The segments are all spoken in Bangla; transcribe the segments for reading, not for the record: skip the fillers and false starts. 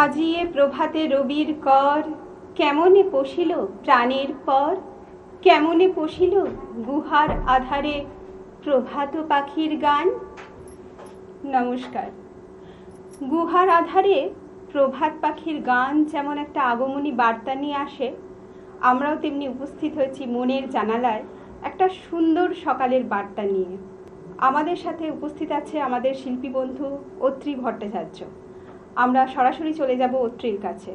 আজিয়ে প্রভাতে রবির কর, কেমনে পশিল প্রাণের পর, কেমনে পশিল গুহার আধারে প্রভাত পাখির গান। নমস্কার। গুহার আধারে প্রভাত পাখির গান যেমন একটা আগমনী বার্তা নিয়ে আসে, আমরাও তেমনি উপস্থিত হয়েছি মনের জানালায় একটা সুন্দর সকালের বার্তা নিয়ে। আমাদের সাথে উপস্থিত আছে আমাদের শিল্পী বন্ধু অত্রি ভট্টাচার্য। আমরা সরাসরি চলে যাব অত্রির কাছে।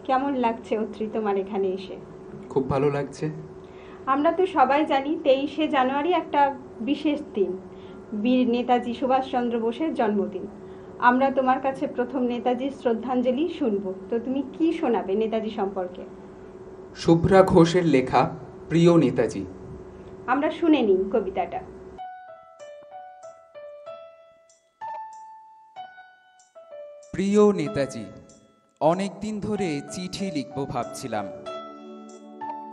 কেমন লাগছে অত্রি তোমার এখানে এসে? খুব ভালো লাগছে। আমরা তো সবাই জানি 23শে জানুয়ারি একটা বিশেষ দিন, বীর নেতাজি সুভাষচন্দ্র বোসের জন্মদিন। আমরা তোমার কাছে প্রথম নেতাজির শ্রদ্ধাঞ্জলি শুনবো, তো তুমি কি শোনাবে নেতাজি সম্পর্কে? শুভ্রা ঘোষের লেখা প্রিয় নেতাজি। আমরা শুনে নিই কবিতাটা। প্রিয় নেতাজি, অনেক দিন ধরে চিঠি লিখব ভাবছিলাম,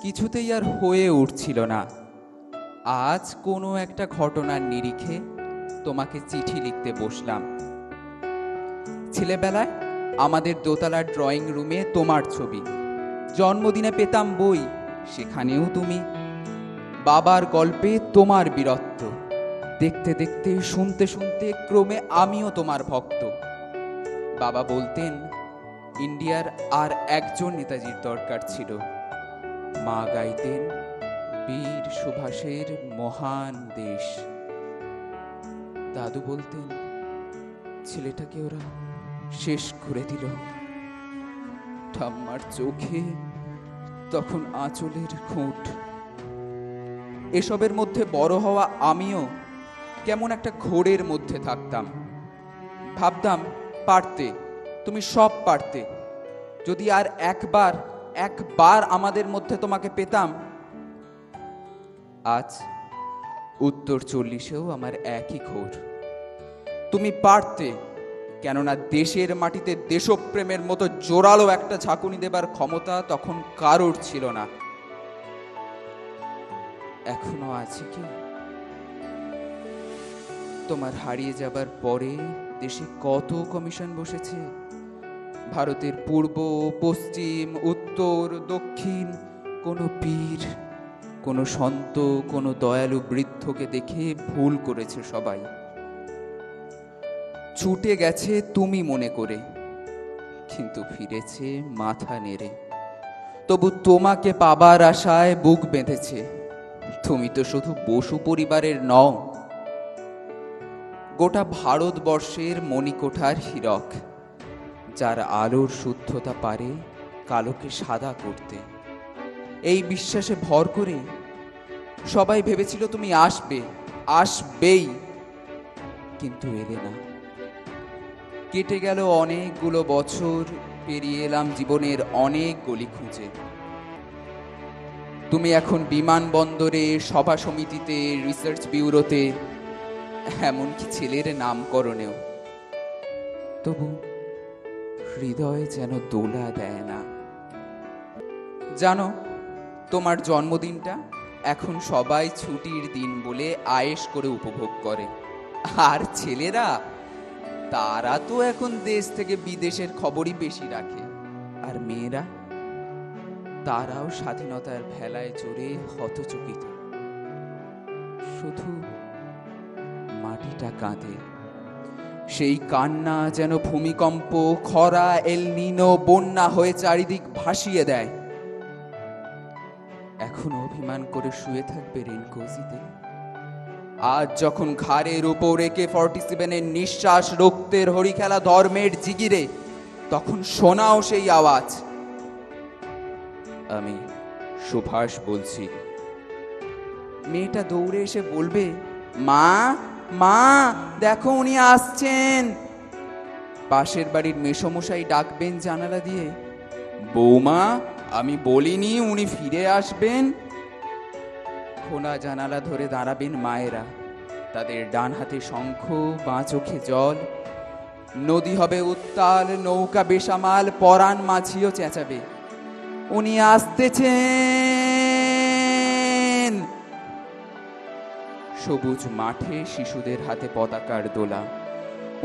কিছুতেই আর হয়ে উঠছিল না। আজ কোনো একটা ঘটনার নিরিখে তোমাকে চিঠি লিখতে বসলাম। ছেলেবেলায় আমাদের দোতলার ড্রয়িং রুমে তোমার ছবি, জন্মদিনে পেতাম বই, সেখানেও তুমি। বাবার গল্পে তোমার বীরত্ব, দেখতে দেখতে শুনতে শুনতে ক্রমে আমিও তোমার ভক্ত। বাবা বলতেন ইন্ডিয়ার আর একজন নেতাজির দরকার ছিল। মা গাইতেন বীর সুভাষের মহান দেশ। দাদু বলতেন ছেলেটাকে ওরা শেষ করে দিল। ঠাম্মার চোখে তখন আঁচলের খুঁট। এসবের মধ্যে বড় হওয়া আমিও কেমন একটা ঘোরের মধ্যে থাকতাম। ভাবতাম পারতে, তুমি সব পারতে। যদি আর একবার আমাদের মধ্যে তোমাকে পেতাম। আজ উত্তর 40-এও আমার একই ঘোর। তুমি পারতে, কেননা দেশের মাটিতে দেশপ্রেমের মতো জোরালো একটা ঝাঁকুনি দেবার ক্ষমতা তখন কারোর ছিল না। এখনো আছে কি? তোমার হারিয়ে যাবার পরে দেশে কত কমিশন বসেছে। ভারতের পূর্ব, পশ্চিম, উত্তর, দক্ষিণ, কোনো পীর, কোনো সন্ত, কোনো দয়ালু বৃদ্ধকে দেখে ভুল করেছে সবাই। ছুটে গেছে তুমি মনে করে, কিন্তু ফিরেছে মাথা নেড়ে। তবু তোমাকে পাবার আশায় বুক বেঁধেছে। তুমি তো শুধু বসু পরিবারের নও, গোটা ভারতবর্ষের মণিকোঠার হীরক, যার আলোর শুদ্ধতা পারে কালোকে সাদা করতে। এই বিশ্বাসে ভর করে সবাই ভেবেছিল তুমি আসবেই, কিন্তু এলে না। কেটে গেল অনেকগুলো বছর, পেরিয়ে এলাম জীবনের অনেক গলি খুঁজে। তুমি এখন বিমানবন্দরে, সভা সমিতিতে, রিসার্চ ব্যুরোতে, এমনকি ছেলের নামকরণেও। তবু হৃদয় যেন দোলা দেয় না। জানো, তোমার জন্মদিনটা এখন সবাই ছুটির দিন বলে আয়েশ করে উপভোগ করে। আর ছেলেরা, তারা তো এখন দেশ থেকে বিদেশের খবরই বেশি রাখে। আর মেয়েরা, তারাও স্বাধীনতার ভেলায় চড়ে হতচকিত। শুধু মাটিটা কাঁদে। সেই কান্না যেন ভূমিকম্প, খরা, এল নিনো, বন্যা হয়ে চারিদিক ভাসিয়ে দেয়। এখন অভিমান করে শুয়ে থাকবে রেনকোজিতে। আজ যখন ঘাড়ের উপর AK-47 নিঃশ্বাস, রক্তের হরি খেলা, ধর্মের জিগিরে, তখন শোনাও সেই আওয়াজ। আমি সুভাষ বলছি। মেয়েটা দৌড়ে এসে বলবে, মা মা, দেখো উনি আসছেন। পাশের বাড়ির মেসমশাই ডাকবেন জানালা দিয়ে, বৌমা, আমি বলিনি উনি ফিরে আসবেন? খোলা জানালা ধরে দাঁড়াবেন মায়েরা, তাদের ডান হাতে শঙ্খ, বাঁ চোখে জল। নদী হবে উত্তাল, নৌকা বেসামাল, পরাণ মাঝিও চেঁচাবে, উনি আসতেছেন। সবুজ মাঠে শিশুদের হাতে পতাকার দোলা,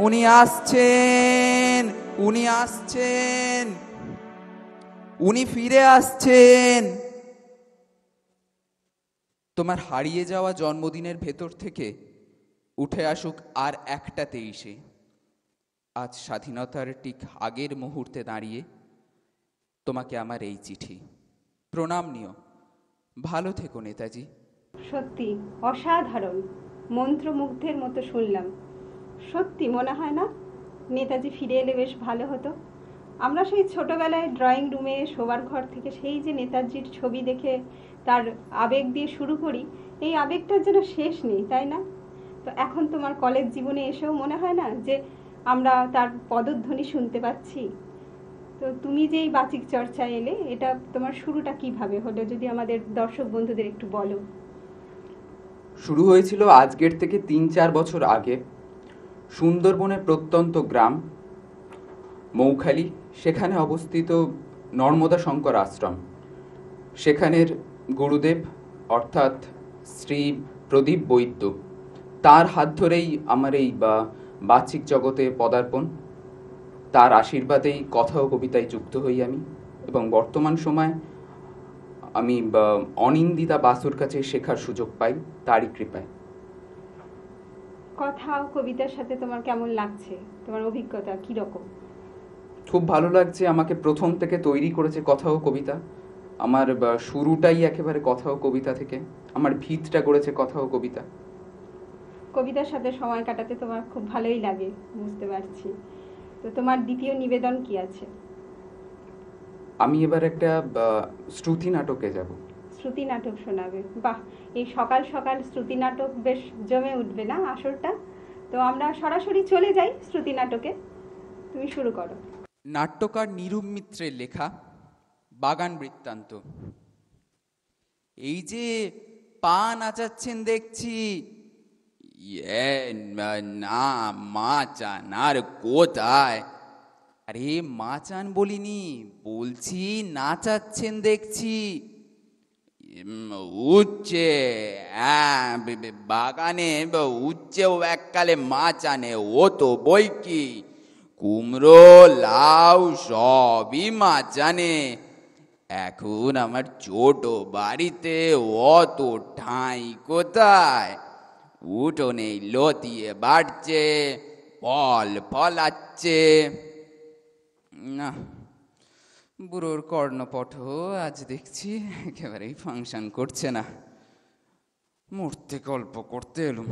উনি আসছেন। উনি আসছেন, উনি ফিরে আসছেন। তোমার হারিয়ে যাওয়া জন্মদিনের ভেতর থেকে উঠে আসুক আর একটা 23-এ। আজ স্বাধীনতার ঠিক আগের মুহূর্তে দাঁড়িয়ে তোমাকে আমার এই চিঠি। প্রণাম নিও। ভালো থেকো নেতাজি। সত্যি অসাধারণ, মন্ত্রমুগ্ধের মতো শুনলাম। সত্যি মনে হয় না নেতাজি ফিরে এলে বেশ ভালো হতো? আমরা সেই ছোটবেলায় ড্রয়িং রুমে শোবার ঘর থেকে সেই যে নেতাজির ছবি দেখে তার আবেগ দিয়ে শুরু করি, এই আবেগটার যেন শেষ নেই, তাই না? তো এখন তোমার কলেজ জীবনে এসেও মনে হয় না যে আমরা তার পদধ্বনি শুনতে পাচ্ছি? তো তুমি যে এই বাচিক চর্চায় এলে, এটা তোমার শুরুটা কিভাবে হলো যদি আমাদের দর্শক বন্ধুদের একটু বলো। শুরু হয়েছিল আজকের থেকে 3-4 বছর আগে। সুন্দরবনের প্রত্যন্ত গ্রাম মৌখালি, সেখানে অবস্থিত নর্মদা শঙ্কর আশ্রম। সেখানের গুরুদেব অর্থাৎ শ্রী প্রদীপ বৈদ্য, তার হাত ধরেই আমার এই বাচিক জগতে পদার্পণ। তার আশীর্বাদেই কথা ও কবিতায় যুক্ত হই আমি, এবং বর্তমান সময় আমি অনিন্দিতা বাসুর কাছে শেখার সুযোগ পাই তারই কৃপায়। কথা ও কবিতার সাথে তোমার কেমন লাগছে? তোমার অভিজ্ঞতা কিরকম? খুব ভালো লাগছে। আমাকে প্রথম থেকে তৈরি করেছে কথা ও কবিতা। আমার শুরুটাই একেবারে কথা ও কবিতা থেকে, আমার ভিতটা করেছে কথা ও কবিতা। কবিতার সাথে সময় কাটাতে তোমার খুব ভালোই লাগে, বুঝতে পারছি। তো তোমার দ্বিতীয় নিবেদন কি আছে? আমি এবার একটা শ্রুতি নাটকে যাব। শ্রুতি নাটক শোনাবে? বাহ, এই সকাল সকাল শ্রুতি নাটক বেশ জমে উঠবে না আসরটা? তো আমরা সরাসরি চলে যাই শ্রুতি নাটকে, তুমি শুরু করো। নাট্যকার নিরূপ মিত্রের লেখা বাগান বৃত্তান্ত। এই যে পা নাচাচ্ছেন দেখছি, না মাচান আর কোথায়? আরে মাচান বলিনি, বলছি নাচাচ্ছেন দেখছি। উচ্ছে, হ্যাঁ, বাগানে উচ্ছেও এককালে মাচানে ও তো বই কি, কুমড়ো লাউ সবই মাচানে। এখন আমার ছোট বাড়িতে অত ঠাঁই কোথায়? উঠোনে লতিয়ে বাড়ছে, ফল ফলাচ্ছে। না, বুড়োর কর্ণপট আজ দেখছি একেবারেই ফাংশন করছে না। মূর্তি গল্প করতে এলুম,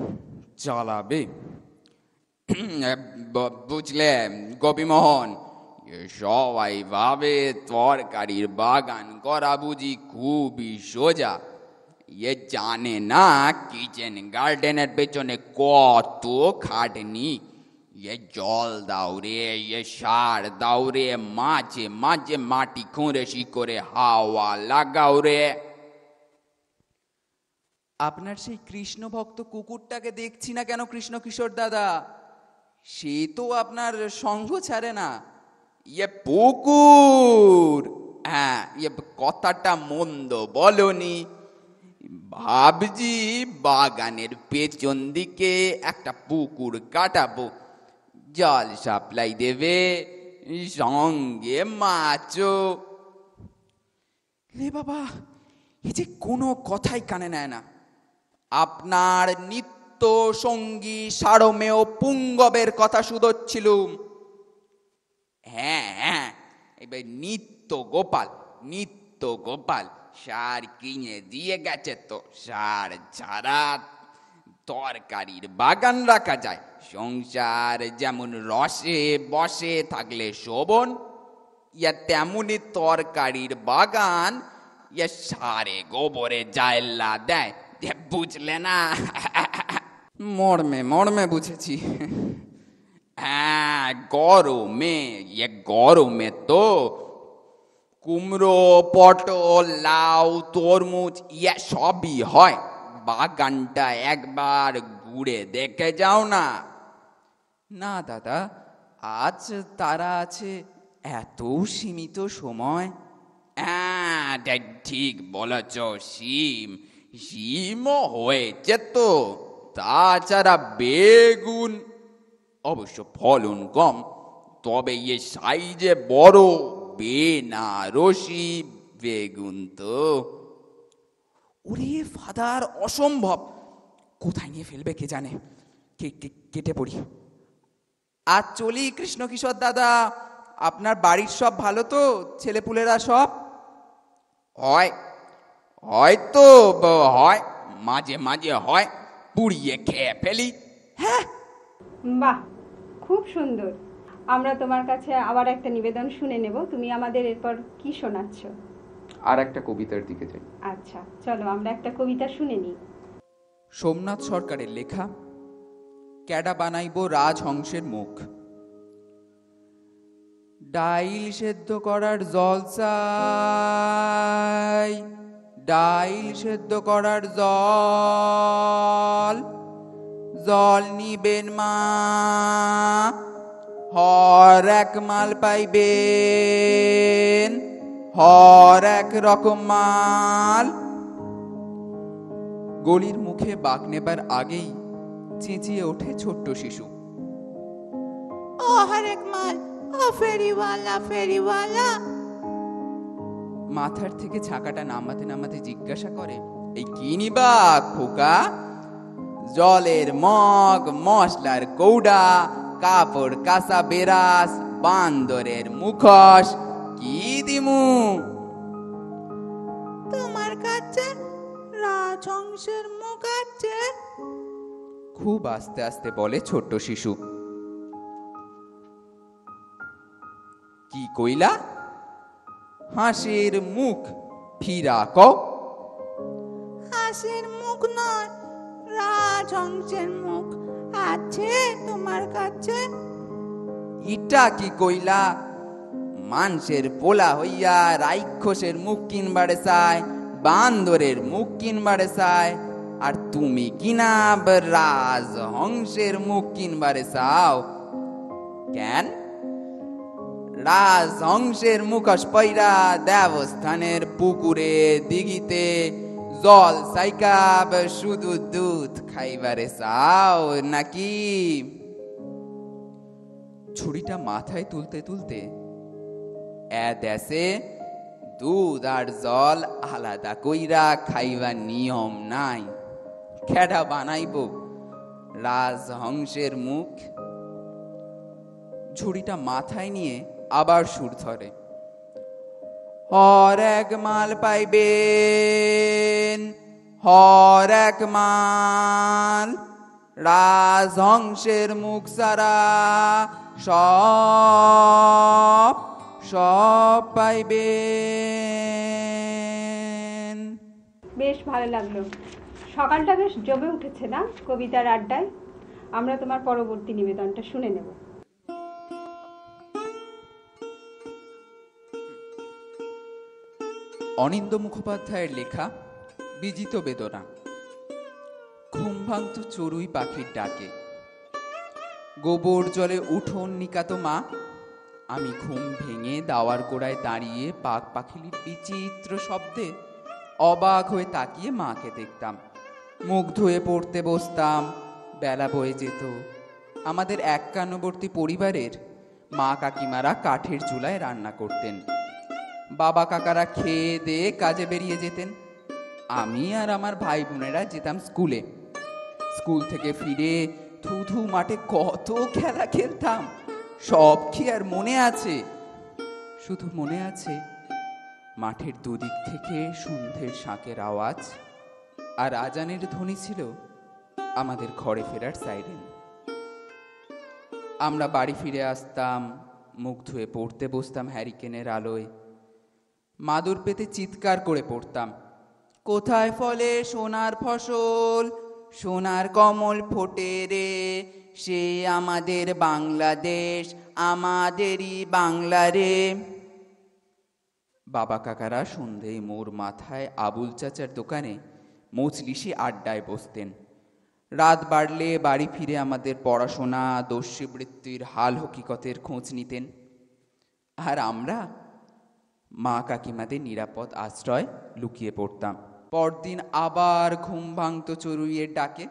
চালাবে। বুঝলে গোপীমোহন, সবাই ভাবে তরকারির বাগান করা বুঝি খুবই সোজা। জানে না কিচেন গার্ডেনের পেছনে কত খাটনি। জল দাও রে, সার দাও রে, মাঝে মাঝে মাটি খুঁড়ে শিকড়ে হাওয়া লাগাও রে। আপনার সেই কৃষ্ণ ভক্ত কুকুরটাকে দেখছি না কেন কৃষ্ণ কিশোর দাদা? সে তো আপনার সঙ্গ ছাড়ে না। পুকুর, হ্যাঁ, কথাটা মন্দ বলনি। ভাবছি বাগানের পেছন দিকে একটা পুকুর কাটাবো, জল সাপ্লাই দেবে, সঙ্গে মাছও। রে বাবা, এ যে কোনো কথাই কানে নেয় না। আপনার নিত্য সঙ্গী সারমেয় পুঙ্গবের কথা শুধোচ্ছিলুম। হ্যাঁ হ্যাঁ, এবার নিত্য গোপাল সার কিনে দিয়ে গেছে। তো সার ছাড়া তরকারির বাগান রাখা যায়? সংসার যেমন রসে বসে থাকলে শোভন, তেমনি তরকারির বাগান সারে গোবরে জায়লা দেয়। বুঝলে না? মর্মে মর্মে বুঝেছি। হ্যাঁ, গরমে তো কুমড়ো, পটল, লাউ, তরমুজ সবই হয়। বাগানটা একবার ঘুরে দেখে যাও না। না দাদা, আজ তারা আছে এত সীমিত সময়। হ্যাঁ, ঠিক বলেছ। শিমও হয়েছে তো, তাছাড়া বেগুন অবশ্য ফলন কম, তবে এ সাইজে বড় বেনারসি বেগুন তো, ওরে ফাদার, অসম্ভব। কোথায় নিয়ে ফেলবে কে জানে। কেটে পড়ি। আজ চলি কৃষ্ণ কিশোর দাদা। আপনার বাড়ির সব ভালো তো? ছেলেপুলেরা সব? হয়, হয়তো হয়, মাঝে মাঝে হয়, পুড়িয়ে খেয়ে ফেলি। হ্যাঁ, বাহ, খুব সুন্দর। আমরা তোমার কাছে আবার একটা নিবেদন শুনে নেব। তুমি আমাদের এরপর কি শোনাচ্ছ? আর একটা কবিতার দিকে যাই। আচ্ছা, চলো আমরা একটা কবিতা শুনে নিই। সোমনাথ সরকারের লেখা ক্যাডা বানাইব রাজহংসের মুখ। ডাইল সেদ্ধ করার জল চাই, ডাইল সেদ্ধ করার জল, জল নিবেন মা, হর এক মাল পাইবেন, হর এক রকম মাল। গলির মুখে বাঁক নেবার আগেই চেঁচিয়ে ওঠে ছোট্ট শিশু, ও হর এক মাল, ও ফেরিওয়ালা ফেরিওয়ালা। মাথার থেকে ছাকাটা নামাতে নামাতে জিজ্ঞাসা করে, এই কি নিবা খোকা? জলের মগ, মশলার কৌডা, কাপড় কাঁচা বেরাস, বান্দরের মুখোশ, কি দিমু? তোমার কাছে রাজহংসের মুখ আছে। খুব আস্তে আস্তে বলে ছোট্ট শিশু। কি কইলা? হাঁসের মুখ ফিরা কও। হাঁসের মুখ নয়, রাজহংসের মুখ আছে তোমার কাছে। ইটা কি কইলা? মানুষের পোলা হইয়া রাক্ষসের মুখ কিনবারে চায়, বান্দরের মুখ কিনবারে চায়, আর তুমি কিনা রাজহংসের মুখ কিনবারে চাও কেন? রাজহংসের মুখোশ পয়রা দেবস্থানের পুকুরে দিঘিতে জল সাইকাব শুধু দুধ খাইবারে চাও নাকি? ছুরিটা মাথায় তুলতে তুলতে, এ দেশে দুধ আর জল আলাদা কইরা খাইবার নিয়ম নাই। খেডা বানাইব রাজহংসের মুখ? ঝুড়িটা মাথায় নিয়ে আবার সুর ধরে, হর এক মাল পাইবেন, হর এক মাল, রাজহংসের মুখ সারা সব সব পাইবেন। বেশ ভালো লাগলো। সকালটা বেশ জমে উঠেছে না কবিতার আড্ডায়? আমরা তোমার পরবর্তী নিবেদনটা শুনে নেব। অনিন্দ্য মুখোপাধ্যায়ের লেখা বিজিত বেদনা। ঘুম ভাঙত চড়ুই পাখির ডাকে, গোবর জলে উঠোন নিকাত মা। আমি ঘুম ভেঙে দাওয়ার গোড়ায় দাঁড়িয়ে পাক পাখিলির বিচিত্র শব্দে অবাক হয়ে তাকিয়ে মাকে দেখতাম। মুখ ধুয়ে পড়তে বসতাম। বেলা বয়ে যেত। আমাদের একান্নবর্তী পরিবারের মা কাকিমারা কাঠের চুলায় রান্না করতেন। বাবা কাকারা খেয়ে দিয়ে কাজে বেরিয়ে যেতেন। আমি আর আমার ভাই বোনেরা যেতাম স্কুলে। স্কুল থেকে ফিরে থুথু মাঠে কত খেলা খেলতাম, সব কি আর মনে আছে? শুধু মনে আছে মাঠের দুদিক থেকে সন্ধ্যের শাঁখের আওয়াজ, আর আজানের ধ্বনি ছিল আমাদের ঘরে ফেরার সাইরেন। আমরা বাড়ি ফিরে আসতাম, মুখ ধুয়ে পড়তে বসতাম হ্যারিকেনের আলোয়। মাদুর পেতে চিৎকার করে পড়তাম, কোথায় ফলে সোনার ফসল, সোনার কমল ফোটে রে, সে আমাদের বাংলাদেশ, আমাদেরই বাংলা রে। বাবা কাকারা সন্ধেয় মোর মাথায় আবুল চাচার দোকানে মজলিসি আড্ডায় বসতেন। রাত বাড়লে বাড়ি ফিরে আমাদের পড়াশোনা, দস্যুবৃত্তির হাল হকিকতের খোঁজ নিতেন। আর আমরা মা কাকিমাদের নিরাপদ আশ্রয় লুকিয়ে পড়তাম। পরদিন আবার ঘুম ভাঙত চড়ুইয়ের ডাকে।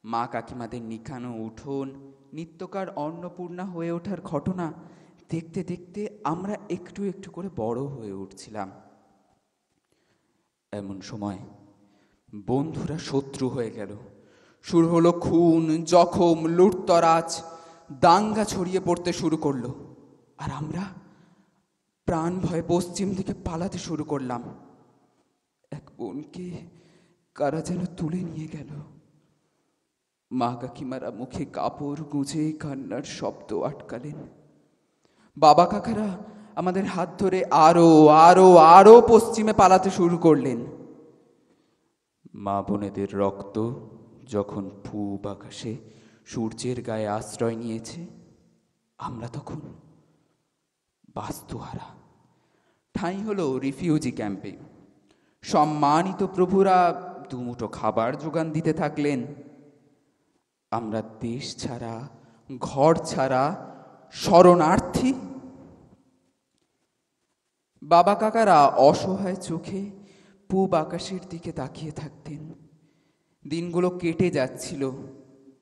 মা কাকিমাদের নিখানো উঠোন নিত্যকার অন্নপূর্ণা হয়ে ওঠার ঘটনা দেখতে দেখতে আমরা একটু একটু করে বড় হয়ে উঠছিলাম। এমন সময় বন্ধুরা শত্রু হয়ে গেল। শুরু হলো খুন, জখম, লুটতরাজ, দাঙ্গা ছড়িয়ে পড়তে শুরু করলো। আর আমরা প্রাণ ভয়ে পশ্চিম দিকে পালাতে শুরু করলাম। এক বোনকে কারা যেন তুলে নিয়ে গেল। মা কাকিমারা মুখে কাপড় গুঁজে কান্নার শব্দ আটকালেন। বাবা কাকারা আমাদের হাত ধরে আরো আরো আরো পশ্চিমে পালাতে শুরু করলেন। মা বোনেদের রক্ত যখন পূব আকাশে সূর্যের গায়ে আশ্রয় নিয়েছে, আমরা তখন বাস্তুহারা। ঠাঁই হলো রিফিউজি ক্যাম্পে। সম্মানিত প্রভুরা দুমুঠো খাবার যোগান দিতে থাকলেন। আমরা দেশ ছাড়া, ঘর ছাড়া, শরণার্থী। বাবা কাকারা অসহায় চোখে পূব আকাশের দিকে তাকিয়ে থাকতেন। দিনগুলো কেটে যাচ্ছিল।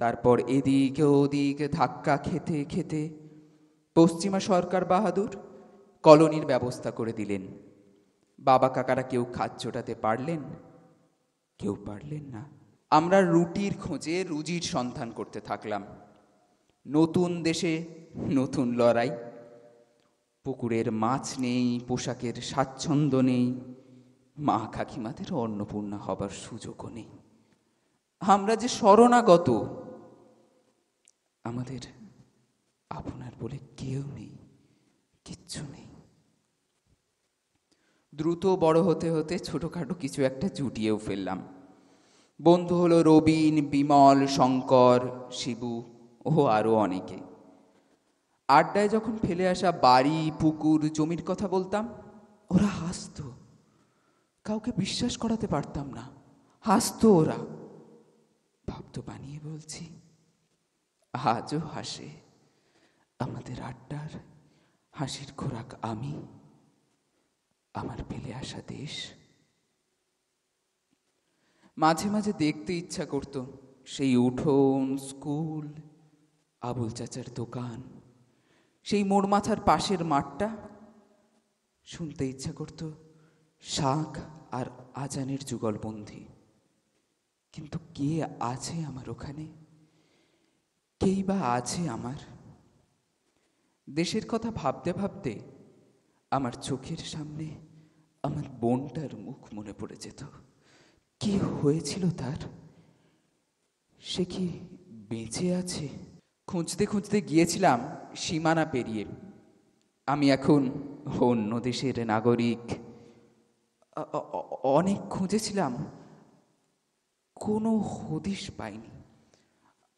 তারপর এদিকে ওদিকে ধাক্কা খেতে খেতে পশ্চিমা সরকার বাহাদুর কলোনির ব্যবস্থা করে দিলেন। বাবা কাকারা কেউ খাট জোটাতে পারলেন, কেউ পারলেন না। আমরা রুটির খোঁজে রুজির সন্ধান করতে থাকলাম। নতুন দেশে নতুন লড়াই। পুকুরের মাছ নেই, পোশাকের স্বাচ্ছন্দ্য নেই, মা কাকিমাদের অন্নপূর্ণা হবার সুযোগও নেই। আমরা যে শরণাগত, আমাদের আপনার বলে কেউ নেই, কিচ্ছু নেই। দ্রুত বড় হতে হতে ছোটখাটো কিছু একটা জুটিয়েও ফেললাম। বন্ধু হলো রবিন, বিমল, শঙ্কর, শিবু ও আরো অনেকে। আড্ডায় যখন ফেলে আসা বাড়ি, পুকুর, জমির কথা বলতাম, ওরা হাসতো। কাউকে বিশ্বাস করাতে পারতাম না, হাসতো ওরা। ভাবতো বানিয়ে বলছি। আজও হাসে। আমাদের আড্ডার হাসির খোরাক আমি, আমার ফেলে আসা দেশ। মাঝে মাঝে দেখতে ইচ্ছা করত সেই উঠোন, স্কুল, আবুল চাচার দোকান, সেই মোড় মাথার পাশের মাঠটা। শুনতে ইচ্ছা করত শাক আর আজানের যুগলবন্দি। কিন্তু কে আছে আমার ওখানে? কেই বা আছে আমার? দেশের কথা ভাবতে ভাবতে আমার চোখের সামনে আমার বোনটার মুখ মনে পড়ে যেত। কি হয়েছিল তার? সে কি বেঁচে আছে? খুঁজতে খুঁজতে গিয়েছিলাম সীমানা পেরিয়ে। আমি এখন অন্য দেশের নাগরিক। অনেক খুঁজেছিলাম, কোনো হদিশ পাইনি।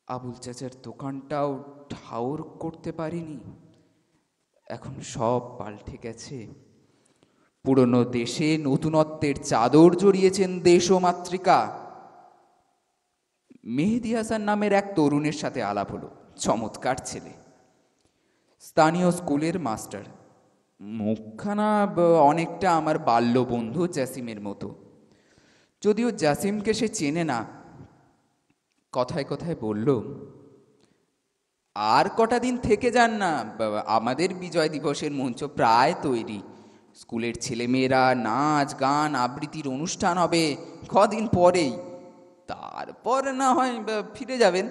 আবুল চাচার দোকানটাও ঠাউর করতে পারিনি। এখন সব পাল্টে গেছে। পুরনো দেশে নতুনত্বের চাদর জড়িয়েছেন দেশ ও মাতৃকা। মেহেদি হাসান নামের এক তরুণের সাথে আলাপ হলো। চমৎকার ছেলে, স্থানীয় স্কুলের মাস্টার। মুখখানা অনেকটা আমার বাল্য বন্ধু জাসিমের মতো, যদিও জাসিমকে সে চেনে না। কথায় কথায় বলল, আর কটা দিন থেকে যান না, আমাদের বিজয় দিবসের মঞ্চ প্রায় তৈরি। স্কুলের ছেলেমেয়েরা নাচ গান আবৃত্তির অনুষ্ঠান হবে কদিন পরেই, তারপর না হয় ফিরে যাবেন।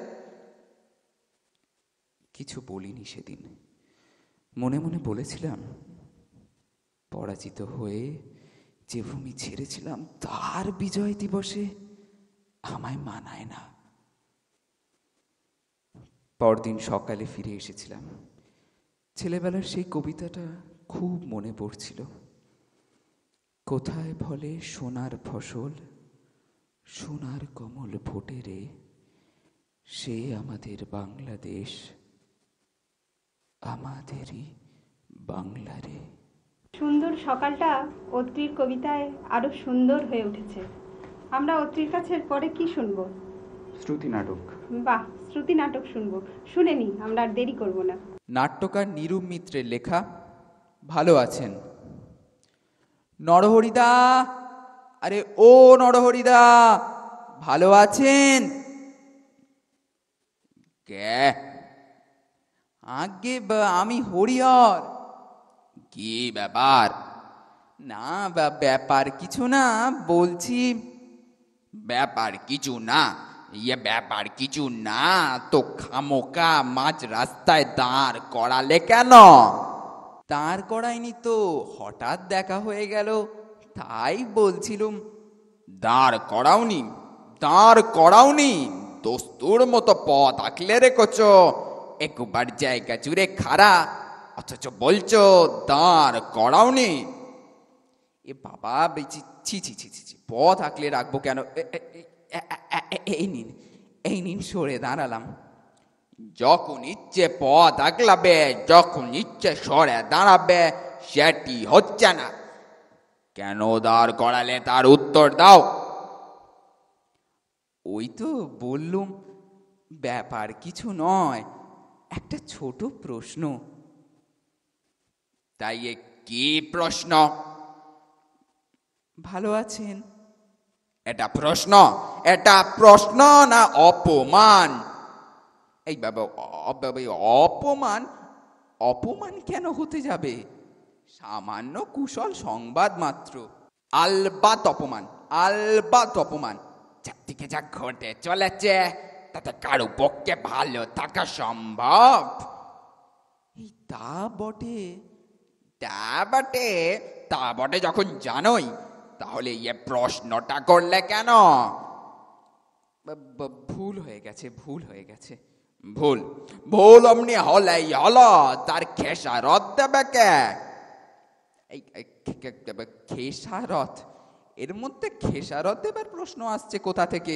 কিছু বলিনি সেদিন। মনে মনে বলেছিলাম, পরাজিত হয়ে যে ভূমি ছেড়েছিলাম তার বিজয় দিবসে আমায় মানায় না। পরদিন সকালে ফিরে এসেছিলাম। ছেলেবেলার সেই কবিতাটা খুব মনে পড়ছিল। কোথায় ফলে সোনার ফসল, সোনার কমল ফোটে রে, সে আমাদের বাংলাদেশ, আমাদেরই বাংলা রে। সুন্দর সকালটা অত্রির কবিতায় আরো সুন্দর হয়ে উঠেছে। আমরা অত্রির কাছে পরে কি শুনবো? শ্রুতি নাটক। বাহ, শ্রুতি নাটক শুনবো। শুনে নি, আমরা আর দেরি করব না। নাট্যকার নিরূপ মিত্রের লেখা। ভালো আছেন? নরহরিদা, আরে ও নরহরিদা, ভালো আছেন? কে? আগে আমি হরিহর। কি ব্যাপার? না ব্যাপার কিছু না, বলছি। ব্যাপার কিছু না? ব্যাপার কিছু না তো খামোকা মাঝ রাস্তায় দাঁড় করালে কেন? দাঁড় করায়নি তো, হঠাৎ দেখা হয়ে গেল, তাই বলছিলুম। দাঁড় করাওনি? দাঁড় করাওনি? দস্তুর মতো পথ আঁকলে রেখেছ, একবার জায়গা জুড়ে খাড়া, অথচ বলছো দাঁড় করাওনি। এ বাবা, ছি ছি ছি ছি ছি, পথ আঁকলে রাখবো কেন? এই নিন, এই নিন, সরে দাঁড়ালাম। যখন ইচ্ছে পথ আঁকলাবে, যখন ইচ্ছে সরে দাঁড়াবে, সেটি হচ্ছে না। কেন দাঁড় করালে তার উত্তর দাও। ওই তো বললুম, ব্যাপার কিছু নয়, একটা ছোট প্রশ্ন। তাই কি প্রশ্ন? ভালো আছেন? এটা প্রশ্ন? এটা প্রশ্ন না অপমান? এই বাবা, অপমান? অপমান কেন হতে যাবে? সামান্য কুশল সংবাদ মাত্র। আলবাত অপমান, আলবাত অপমান। চারদিকে যা ঘটে চলেছে, তাতে কারো পক্ষে ভালো থাকা সম্ভব? এই তা বটে, তা বটে, তা বটে যখন জানোই, তাহলে প্রশ্নটা করলে কেন? ভুল হয়ে গেছে, ভুল হয়ে গেছে। ভুল? ভুল অমনি হলেই হলো, তার খেসারত দেবে কে? এই খেসারত? এর মধ্যে খেসারত দেবার প্রশ্ন আসছে কোথা থেকে?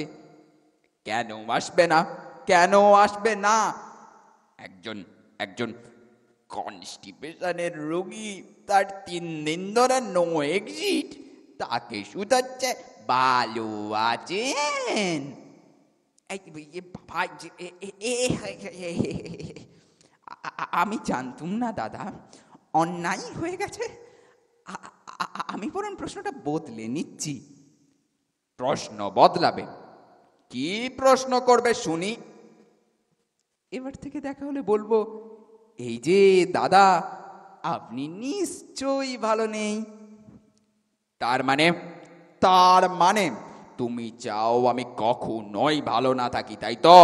কেন আসবে না? কেন আসবে না? একজন একজন কনস্টিপেশনের রোগী, তার 3 দিন ধরে নো এক্সিট, তাকে শুধাচ্ছে ভালো আছেন? আমি জানতুম না দাদা, অন্যায় হয়ে গেছে। আমি বরং প্রশ্নটা বদলে নিচ্ছি। প্রশ্ন বদলাবে? কি প্রশ্ন করবে শুনি? এবার থেকে দেখা হলে বলবো, এই যে দাদা, আপনি নিশ্চয়ই ভালো নেই। তার মানে? তার মানে তুমি চাও আমি কখনোই ভালো না থাকি, তাই তো?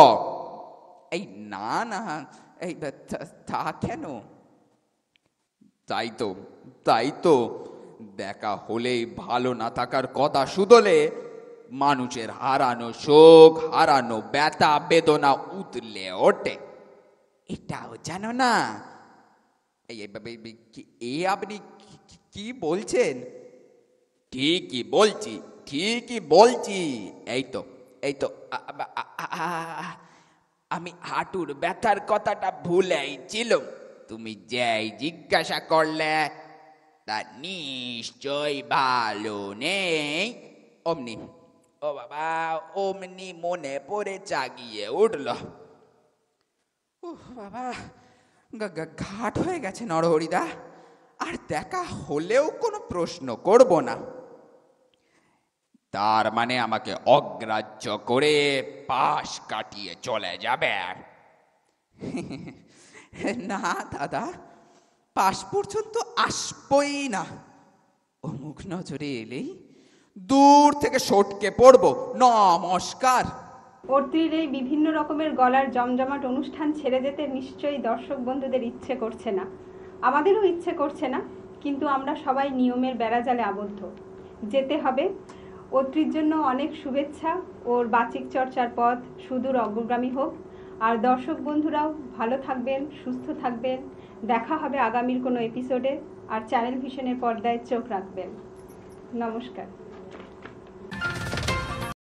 এই না না, এই তা কেন? তাই তো, তাই তো, দেখা হলেই ভালো না থাকার কথা শুধলে মানুষের হারানো শোক, হারানো ব্যথা বেদনা উতলে ওঠে। এটাও জানো না? এই আপনি কি বলছেন? ঠিকই বলছি, ঠিকই বলছি। এই তো, এই তো, আমি হাঁটুর ব্যথার কথাটা ভুলেই ছিলাম। তুমি যেই জিজ্ঞাসা করলে, তা নিশ্চয় ভালো নেই। অমনি, ও বাবা, অমনি মনে পড়ে জাগিয়ে উঠল। বাবা, ঘাট হয়ে গেছে নরহরিদা, আর দেখা হলেও কোনো প্রশ্ন করব না। তার মানে আমাকে অগ্রাহ্য করে পাশ কাটিয়ে চলে যাবে? না দাদা, পাশ পর্যন্ত আসবই না। অমুক নজরে এলেই দূর থেকে সটকে পড়ব, নমস্কার। অর্ত্রীর এই বিভিন্ন রকমের গলার জমজমাট অনুষ্ঠান ছেড়ে যেতে নিশ্চয়ই দর্শক বন্ধুদের ইচ্ছে করছে না, আমাদেরও ইচ্ছে করছে না, কিন্তু আমরা সবাই নিয়মের বেড়াজালে আবদ্ধ, যেতে হবে। অত্রির জন্য অনেক শুভেচ্ছা, ওর বাচিক চর্চার পথ সুদূর অগ্রগামী হোক। আর দর্শক বন্ধুরাও ভালো থাকবেন, সুস্থ থাকবেন। দেখা হবে আগামীর কোনো এপিসোডে। আর চ্যানেল ভিশনের পর্দায় চোখ রাখবেন। নমস্কার।